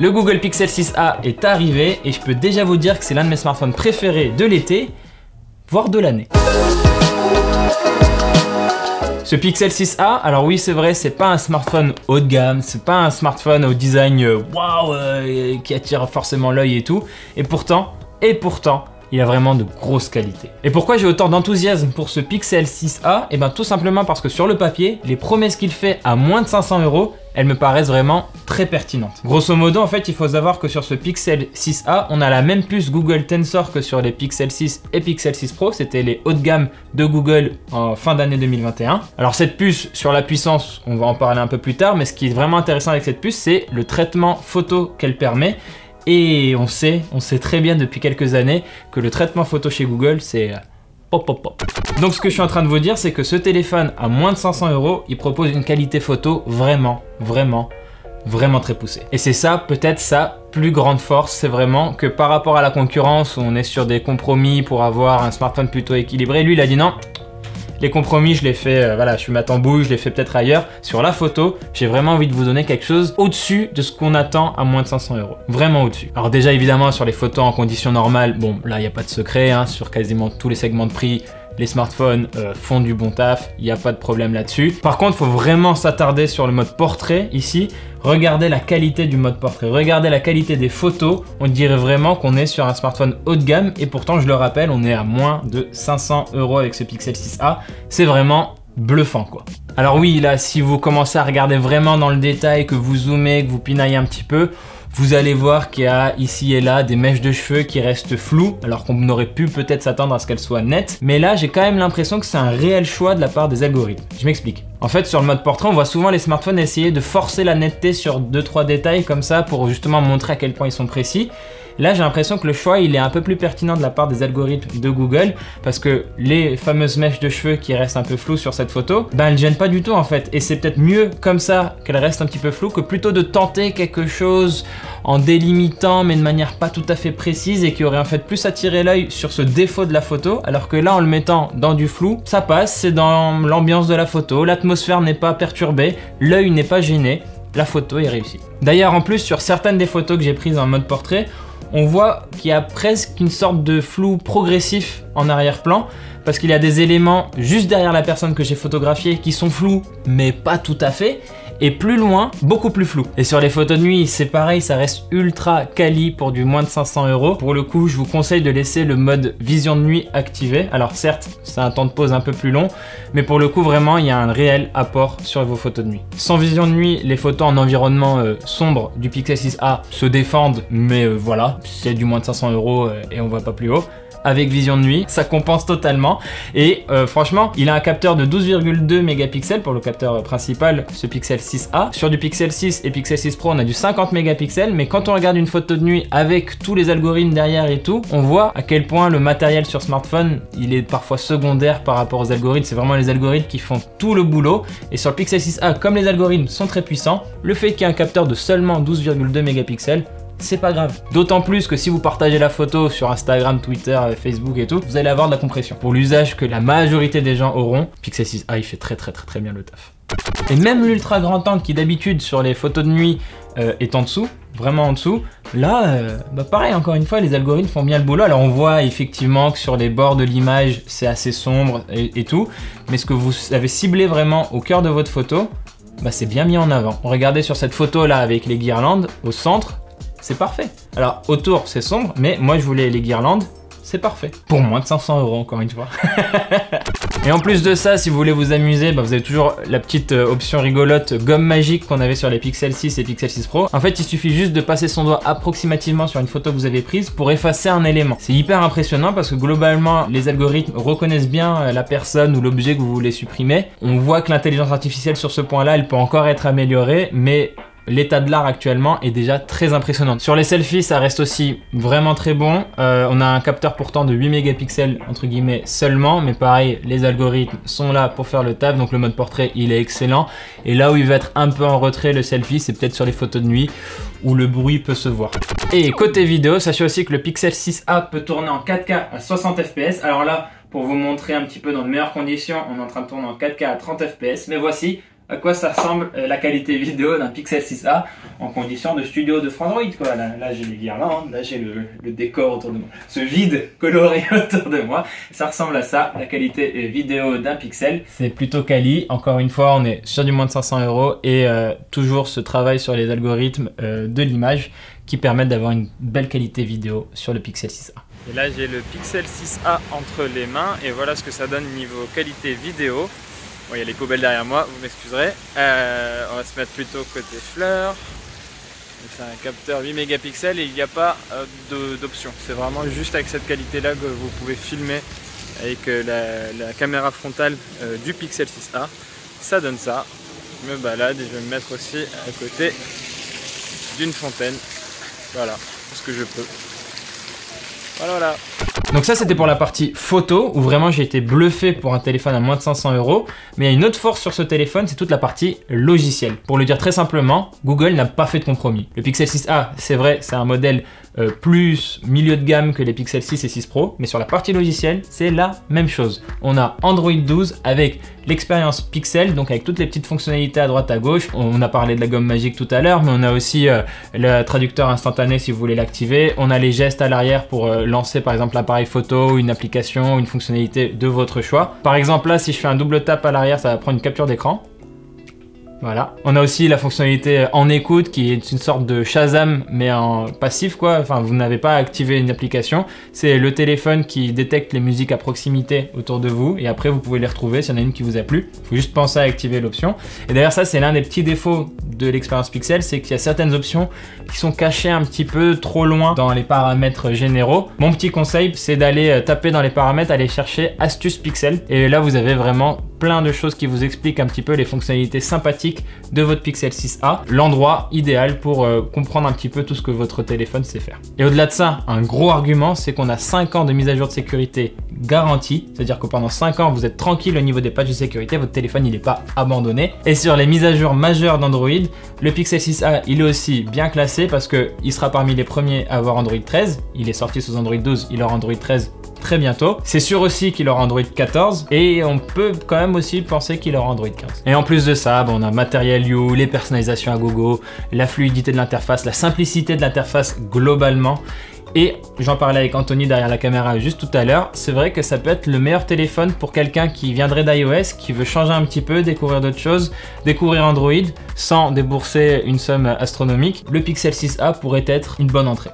Le Google Pixel 6a est arrivé et je peux déjà vous dire que c'est l'un de mes smartphones préférés de l'été, voire de l'année. Ce Pixel 6a, alors oui c'est vrai, c'est pas un smartphone haut de gamme, c'est pas un smartphone au design waouh qui attire forcément l'œil et tout, et pourtant, il a vraiment de grosses qualités. Et pourquoi j'ai autant d'enthousiasme pour ce Pixel 6a? Et bien tout simplement parce que sur le papier, les promesses qu'il fait à moins de 500 €, elles me paraissent vraiment très pertinentes. Grosso modo, en fait, il faut savoir que sur ce Pixel 6a, on a la même puce Google Tensor que sur les Pixel 6 et Pixel 6 Pro. C'était les hauts de gamme de Google en fin d'année 2021. Alors cette puce, sur la puissance, on va en parler un peu plus tard, mais ce qui est vraiment intéressant avec cette puce, c'est le traitement photo qu'elle permet. Et on sait très bien depuis quelques années que le traitement photo chez Google, c'est pop pop pop. Donc ce que je suis en train de vous dire, c'est que ce téléphone à moins de 500 €, il propose une qualité photo vraiment très poussée. Et c'est ça peut-être sa plus grande force, c'est vraiment que par rapport à la concurrence, où on est sur des compromis pour avoir un smartphone plutôt équilibré, lui il a dit non. Les compromis, je les fais, voilà, je suis ma tambouille, je les fais peut-être ailleurs. Sur la photo, j'ai vraiment envie de vous donner quelque chose au-dessus de ce qu'on attend à moins de 500 €. Vraiment au-dessus. Alors déjà, évidemment, sur les photos en conditions normales, bon, là, il n'y a pas de secret, hein, sur quasiment tous les segments de prix, les smartphones font du bon taf, il n'y a pas de problème là-dessus. Par contre, il faut vraiment s'attarder sur le mode portrait ici. Regardez la qualité du mode portrait, regardez la qualité des photos. On dirait vraiment qu'on est sur un smartphone haut de gamme et pourtant, je le rappelle, on est à moins de 500 € avec ce Pixel 6a. C'est vraiment bluffant quoi. Alors oui, là, si vous commencez à regarder vraiment dans le détail, que vous zoomez, que vous pinaillez un petit peu, vous allez voir qu'il y a ici et là des mèches de cheveux qui restent floues, alors qu'on aurait pu peut-être s'attendre à ce qu'elles soient nettes. Mais là, j'ai quand même l'impression que c'est un réel choix de la part des algorithmes. Je m'explique. En fait, sur le mode portrait, on voit souvent les smartphones essayer de forcer la netteté sur 2-3 détails comme ça pour justement montrer à quel point ils sont précis. Là, j'ai l'impression que le choix, il est un peu plus pertinent de la part des algorithmes de Google parce que les fameuses mèches de cheveux qui restent un peu floues sur cette photo, ben elles gênent pas du tout en fait. Et c'est peut-être mieux comme ça qu'elles restent un petit peu floues que plutôt de tenter quelque chose en délimitant mais de manière pas tout à fait précise et qui aurait en fait plus attiré l'œil sur ce défaut de la photo. Alors que là, en le mettant dans du flou, ça passe, c'est dans l'ambiance de la photo, l'atmosphère n'est pas perturbée, l'œil n'est pas gêné, la photo est réussie. D'ailleurs, en plus, sur certaines des photos que j'ai prises en mode portrait, on voit qu'il y a presque une sorte de flou progressif en arrière-plan parce qu'il y a des éléments juste derrière la personne que j'ai photographiée qui sont flous mais pas tout à fait, et plus loin, beaucoup plus flou. Et sur les photos de nuit, c'est pareil, ça reste ultra quali pour du moins de 500 €. Pour le coup, je vous conseille de laisser le mode vision de nuit activé. Alors certes, c'est un temps de pause un peu plus long, mais pour le coup, vraiment, il y a un réel apport sur vos photos de nuit. Sans vision de nuit, les photos en environnement sombre du Pixel 6a se défendent, mais voilà, c'est du moins de 500 € et on va pas plus haut. Avec vision de nuit, ça compense totalement et franchement, il a un capteur de 12,2 mégapixels pour le capteur principal, ce Pixel 6a. Sur du Pixel 6 et Pixel 6 Pro, on a du 50 mégapixels, mais quand on regarde une photo de nuit avec tous les algorithmes derrière et tout, on voit à quel point le matériel sur smartphone, il est parfois secondaire par rapport aux algorithmes. C'est vraiment les algorithmes qui font tout le boulot. Et sur le Pixel 6a, comme les algorithmes sont très puissants, le fait qu'il y ait un capteur de seulement 12,2 mégapixels, c'est pas grave. D'autant plus que si vous partagez la photo sur Instagram, Twitter, Facebook et tout, vous allez avoir de la compression. Pour l'usage que la majorité des gens auront, Pixel 6a il fait très bien le taf. Et même l'ultra grand angle qui d'habitude sur les photos de nuit est en dessous, vraiment en dessous, là, bah pareil, encore une fois, les algorithmes font bien le boulot. Alors on voit effectivement que sur les bords de l'image, c'est assez sombre et tout, mais ce que vous avez ciblé vraiment au cœur de votre photo, bah c'est bien mis en avant. Regardez sur cette photo là avec les guirlandes au centre, c'est parfait. Alors autour c'est sombre, mais moi je voulais les guirlandes, c'est parfait. Pour moins de 500 € encore une fois. Et en plus de ça, si vous voulez vous amuser, bah vous avez toujours la petite option rigolote gomme magique qu'on avait sur les Pixel 6 et Pixel 6 Pro. En fait, il suffit juste de passer son doigt approximativement sur une photo que vous avez prise pour effacer un élément. C'est hyper impressionnant parce que globalement, les algorithmes reconnaissent bien la personne ou l'objet que vous voulez supprimer. On voit que l'intelligence artificielle sur ce point-là, elle peut encore être améliorée, mais l'état de l'art actuellement est déjà très impressionnant. Sur les selfies, ça reste aussi vraiment très bon. On a un capteur pourtant de 8 mégapixels entre guillemets seulement, mais pareil, les algorithmes sont là pour faire le taf, donc le mode portrait il est excellent. Et là où il va être un peu en retrait le selfie, c'est peut-être sur les photos de nuit où le bruit peut se voir. Et côté vidéo, sachez aussi que le Pixel 6a peut tourner en 4K à 60 fps. Alors là, pour vous montrer un petit peu dans de meilleures conditions, on est en train de tourner en 4K à 30 fps, mais voici à quoi ça ressemble la qualité vidéo d'un Pixel 6a en condition de studio de Frandroid, quoi. Là j'ai les guirlandes, là j'ai le décor autour de moi, ce vide coloré autour de moi. Ça ressemble à ça, la qualité vidéo d'un Pixel. C'est plutôt quali. Encore une fois, on est sur du moins de 500 € et toujours ce travail sur les algorithmes de l'image qui permettent d'avoir une belle qualité vidéo sur le Pixel 6a. Et là j'ai le Pixel 6a entre les mains et voilà ce que ça donne niveau qualité vidéo. Bon, il y a les poubelles derrière moi, vous m'excuserez. On va se mettre plutôt côté fleurs. C'est un capteur 8 mégapixels et il n'y a pas d'option. C'est vraiment juste avec cette qualité-là que vous pouvez filmer avec la caméra frontale du Pixel 6a. Ça donne ça. Je me balade et je vais me mettre aussi à côté d'une fontaine. Voilà, ce que je peux. Voilà. Donc ça c'était pour la partie photo où vraiment j'ai été bluffé pour un téléphone à moins de 500 €. Mais il y a une autre force sur ce téléphone, c'est toute la partie logicielle. Pour le dire très simplement, Google n'a pas fait de compromis. Le Pixel 6a, c'est vrai, c'est un modèle plus milieu de gamme que les Pixel 6 et 6 Pro, mais sur la partie logicielle, c'est la même chose. On a Android 12 avec l'expérience Pixel, donc avec toutes les petites fonctionnalités à droite à gauche. On a parlé de la gomme magique tout à l'heure, mais on a aussi le traducteur instantané si vous voulez l'activer. On a les gestes à l'arrière pour lancer par exemple l'appareil photo, une application, une fonctionnalité de votre choix. Par exemple là, si je fais un double tap à l'arrière, ça va prendre une capture d'écran. Voilà. On a aussi la fonctionnalité en écoute qui est une sorte de Shazam mais en passif quoi. Enfin, vous n'avez pas à activer une application. C'est le téléphone qui détecte les musiques à proximité autour de vous et après vous pouvez les retrouver s'il y en a une qui vous a plu. Il faut juste penser à activer l'option. Et d'ailleurs ça c'est l'un des petits défauts de l'expérience Pixel, c'est qu'il y a certaines options qui sont cachées un petit peu trop loin dans les paramètres généraux. Mon petit conseil c'est d'aller taper dans les paramètres, aller chercher Astuces Pixel et là vous avez vraiment plein de choses qui vous expliquent un petit peu les fonctionnalités sympathiques de votre Pixel 6a, l'endroit idéal pour comprendre un petit peu tout ce que votre téléphone sait faire. Et au-delà de ça, un gros argument, c'est qu'on a 5 ans de mise à jour de sécurité garantie, c'est-à-dire que pendant 5 ans, vous êtes tranquille au niveau des patchs de sécurité, votre téléphone il n'est pas abandonné. Et sur les mises à jour majeures d'Android, le Pixel 6a il est aussi bien classé parce qu'il sera parmi les premiers à avoir Android 13, il est sorti sous Android 12, il aura Android 13 très bientôt. C'est sûr aussi qu'il aura Android 14 et on peut quand même aussi penser qu'il aura Android 15. Et en plus de ça, on a Material You, les personnalisations à gogo, la fluidité de l'interface, la simplicité de l'interface globalement. Et j'en parlais avec Anthony derrière la caméra juste tout à l'heure, c'est vrai que ça peut être le meilleur téléphone pour quelqu'un qui viendrait d'iOS, qui veut changer un petit peu, découvrir d'autres choses, découvrir Android sans débourser une somme astronomique. Le Pixel 6a pourrait être une bonne entrée.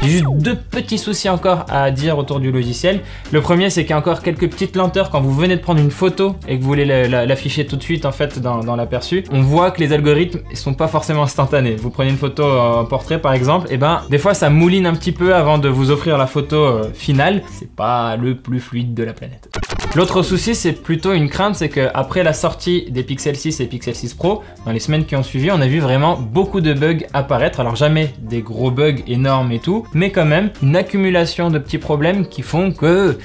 J'ai juste deux petits soucis encore à dire autour du logiciel. Le premier, c'est qu'il y a encore quelques petites lenteurs quand vous venez de prendre une photo et que vous voulez l'afficher tout de suite en fait dans l'aperçu. On voit que les algorithmes ne sont pas forcément instantanés. Vous prenez une photo en portrait par exemple, et des fois ça mouline un petit peu avant de vous offrir la photo finale. C'est pas le plus fluide de la planète. L'autre souci, c'est plutôt une crainte, c'est qu'après la sortie des Pixel 6 et Pixel 6 Pro, dans les semaines qui ont suivi, on a vu vraiment beaucoup de bugs apparaître. Alors jamais des gros bugs énormes et tout, mais quand même une accumulation de petits problèmes qui font que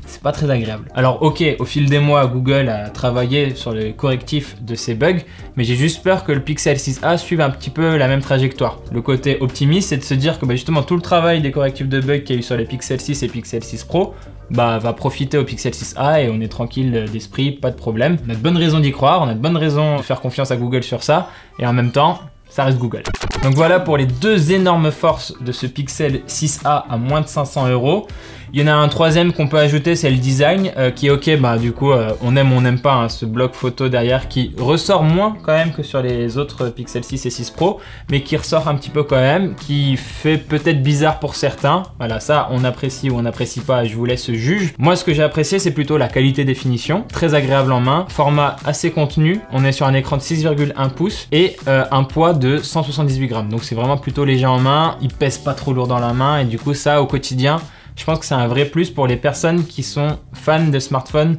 c'est pas très agréable. Alors ok, au fil des mois, Google a travaillé sur le correctif de ces bugs, mais j'ai juste peur que le Pixel 6a suive un petit peu la même trajectoire. Le côté optimiste, c'est de se dire que justement tout le travail des correctifs de bugs qu'il y a eu sur les Pixel 6 et Pixel 6 Pro, va profiter au Pixel 6a et on est tranquille d'esprit, pas de problème. On a de bonnes raisons d'y croire, on a de bonnes raisons de faire confiance à Google sur ça, et en même temps, ça reste Google. Donc voilà pour les deux énormes forces de ce Pixel 6a à moins de 500 €. Il y en a un troisième qu'on peut ajouter, c'est le design qui est ok, du coup on aime ou on n'aime pas ce bloc photo derrière qui ressort moins quand même que sur les autres Pixel 6 et 6 Pro, mais qui ressort un petit peu quand même, qui fait peut-être bizarre pour certains. Voilà, ça on apprécie ou on n'apprécie pas, je vous laisse juge. Moi ce que j'ai apprécié c'est plutôt la qualité définition, très agréable en main, format assez contenu, on est sur un écran de 6,1 pouces et un poids de 178 grammes, donc c'est vraiment plutôt léger en main, il pèse pas trop lourd dans la main et du coup ça au quotidien, je pense que c'est un vrai plus pour les personnes qui sont fans de smartphones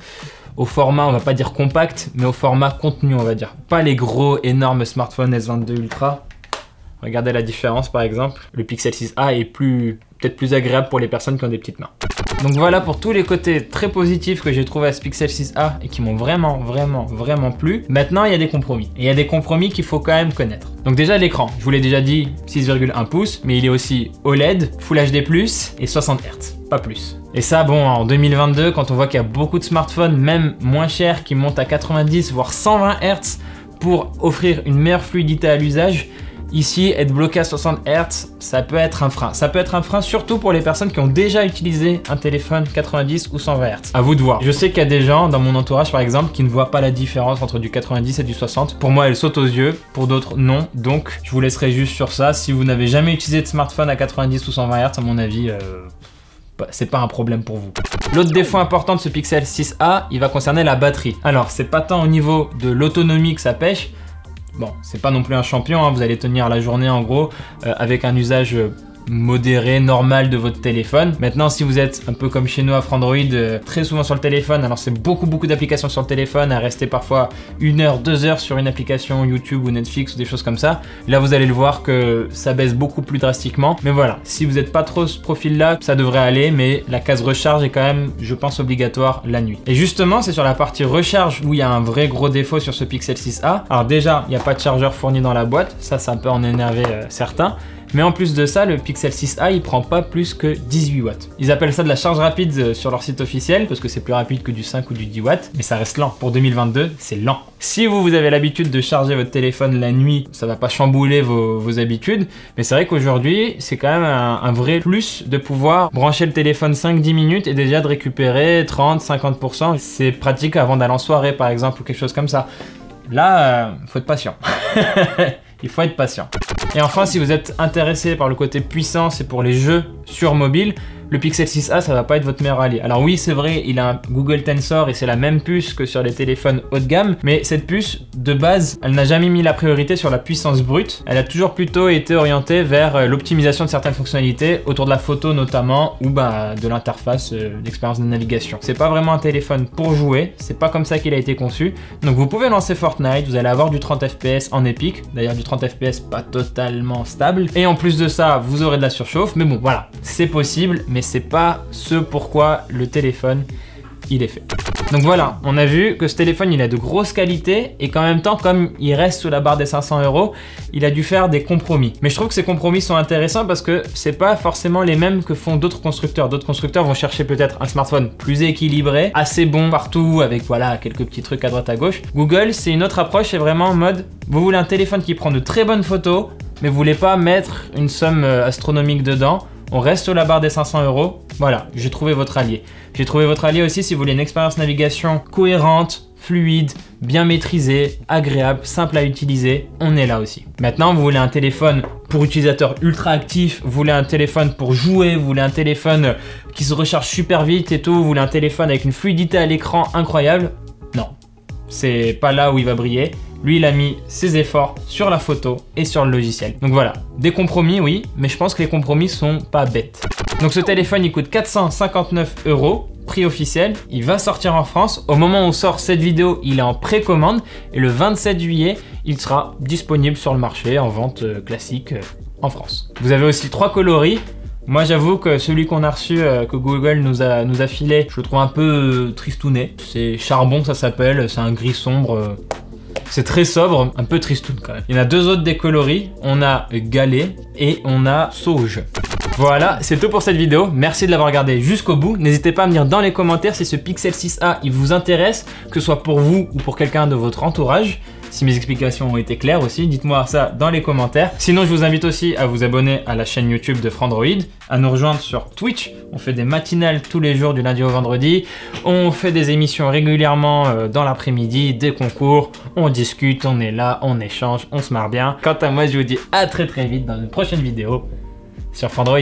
au format, on va pas dire compact, mais au format contenu, on va dire. Pas les gros, énormes smartphones S22 Ultra. Regardez la différence par exemple. Le Pixel 6a est peut-être plus agréable pour les personnes qui ont des petites mains. Donc voilà pour tous les côtés très positifs que j'ai trouvé à ce Pixel 6a et qui m'ont vraiment plu. Maintenant, il y a des compromis. Et il y a des compromis qu'il faut quand même connaître. Donc déjà l'écran, je vous l'ai déjà dit, 6,1 pouces, mais il est aussi OLED, Full HD+, et 60 Hz, pas plus. Et ça, en 2022, quand on voit qu'il y a beaucoup de smartphones, même moins chers, qui montent à 90 voire 120 Hz, pour offrir une meilleure fluidité à l'usage, ici, être bloqué à 60 Hz, ça peut être un frein. Ça peut être un frein surtout pour les personnes qui ont déjà utilisé un téléphone 90 ou 120 Hz. À vous de voir. Je sais qu'il y a des gens dans mon entourage par exemple qui ne voient pas la différence entre du 90 et du 60. Pour moi, elle saute aux yeux, pour d'autres non. Donc, je vous laisserai juste sur ça. Si vous n'avez jamais utilisé de smartphone à 90 ou 120 Hz, à mon avis, c'est pas un problème pour vous. L'autre défaut important de ce Pixel 6a, il va concerner la batterie. Alors, c'est pas tant au niveau de l'autonomie que ça pêche. Bon, c'est pas non plus un champion, hein, vous allez tenir la journée en gros avec un usage modéré, normal de votre téléphone. Maintenant, si vous êtes un peu comme chez nous à Frandroid, très souvent sur le téléphone, alors c'est beaucoup d'applications sur le téléphone, à rester parfois 1 heure, 2 heures sur une application YouTube ou Netflix ou des choses comme ça. Là, vous allez le voir que ça baisse beaucoup plus drastiquement. Mais voilà, si vous n'êtes pas trop ce profil-là, ça devrait aller, mais la case recharge est quand même, je pense, obligatoire la nuit. Et justement, c'est sur la partie recharge où il y a un vrai gros défaut sur ce Pixel 6a. Alors déjà, il n'y a pas de chargeur fourni dans la boîte, ça peut en énerver certains. Mais en plus de ça, le Pixel 6a, il prend pas plus que 18 watts. Ils appellent ça de la charge rapide sur leur site officiel, parce que c'est plus rapide que du 5 ou du 10 watts, mais ça reste lent. Pour 2022, c'est lent. Si vous avez l'habitude de charger votre téléphone la nuit, ça va pas chambouler vos habitudes, mais c'est vrai qu'aujourd'hui, c'est quand même un vrai plus de pouvoir brancher le téléphone 5-10 minutes et déjà de récupérer 30-50%. C'est pratique avant d'aller en soirée, par exemple, ou quelque chose comme ça. Là, faut être patient. Il faut être patient. Et enfin, si vous êtes intéressé par le côté puissance et pour les jeux sur mobile, le Pixel 6a, ça va pas être votre meilleur allié. Alors oui, c'est vrai, il a un Google Tensor et c'est la même puce que sur les téléphones haut de gamme, mais cette puce, de base, elle n'a jamais mis la priorité sur la puissance brute. Elle a toujours plutôt été orientée vers l'optimisation de certaines fonctionnalités, autour de la photo notamment, ou de l'interface, d'expérience de navigation. C'est pas vraiment un téléphone pour jouer, c'est pas comme ça qu'il a été conçu. Donc vous pouvez lancer Fortnite, vous allez avoir du 30 fps en épique, d'ailleurs du 30 fps pas totalement stable, et en plus de ça, vous aurez de la surchauffe, mais bon, voilà, c'est possible, mais c'est pas ce pourquoi le téléphone il est fait. Donc voilà, on a vu que ce téléphone il a de grosses qualités et qu'en même temps, comme il reste sous la barre des 500 €, il a dû faire des compromis. Mais je trouve que ces compromis sont intéressants parce que c'est pas forcément les mêmes que font d'autres constructeurs. D'autres constructeurs vont chercher peut-être un smartphone plus équilibré, assez bon partout avec voilà quelques petits trucs à droite à gauche. Google, c'est une autre approche, c'est vraiment en mode vous voulez un téléphone qui prend de très bonnes photos, mais vous voulez pas mettre une somme astronomique dedans. On reste sur la barre des 500 €. Voilà, j'ai trouvé votre allié. J'ai trouvé votre allié aussi si vous voulez une expérience navigation cohérente, fluide, bien maîtrisée, agréable, simple à utiliser. On est là aussi. Maintenant, vous voulez un téléphone pour utilisateurs ultra actifs, vous voulez un téléphone pour jouer, vous voulez un téléphone qui se recharge super vite et tout, vous voulez un téléphone avec une fluidité à l'écran incroyable. Non, c'est pas là où il va briller. Lui, il a mis ses efforts sur la photo et sur le logiciel. Donc voilà, des compromis, oui, mais je pense que les compromis sont pas bêtes. Donc ce téléphone, il coûte 459 €, prix officiel. Il va sortir en France. Au moment où sort cette vidéo, il est en précommande. Et le 27 juillet, il sera disponible sur le marché en vente classique en France. Vous avez aussi 3 coloris. Moi j'avoue que celui qu'on a reçu, que Google nous a filé, je le trouve un peu tristounet. C'est charbon, ça s'appelle, c'est un gris sombre. C'est très sobre, un peu tristoun quand même. Il y en a 2 autres décoloris, on a Galet et on a Sauge. Voilà, c'est tout pour cette vidéo. Merci de l'avoir regardé jusqu'au bout. N'hésitez pas à me dire dans les commentaires si ce Pixel 6a il vous intéresse, que ce soit pour vous ou pour quelqu'un de votre entourage. Si mes explications ont été claires aussi, dites-moi ça dans les commentaires. Sinon, je vous invite aussi à vous abonner à la chaîne YouTube de Frandroid, à nous rejoindre sur Twitch. On fait des matinales tous les jours du lundi au vendredi. On fait des émissions régulièrement dans l'après-midi, des concours. On discute, on est là, on échange, on se marre bien. Quant à moi, je vous dis à très vite dans une prochaine vidéo sur Frandroid.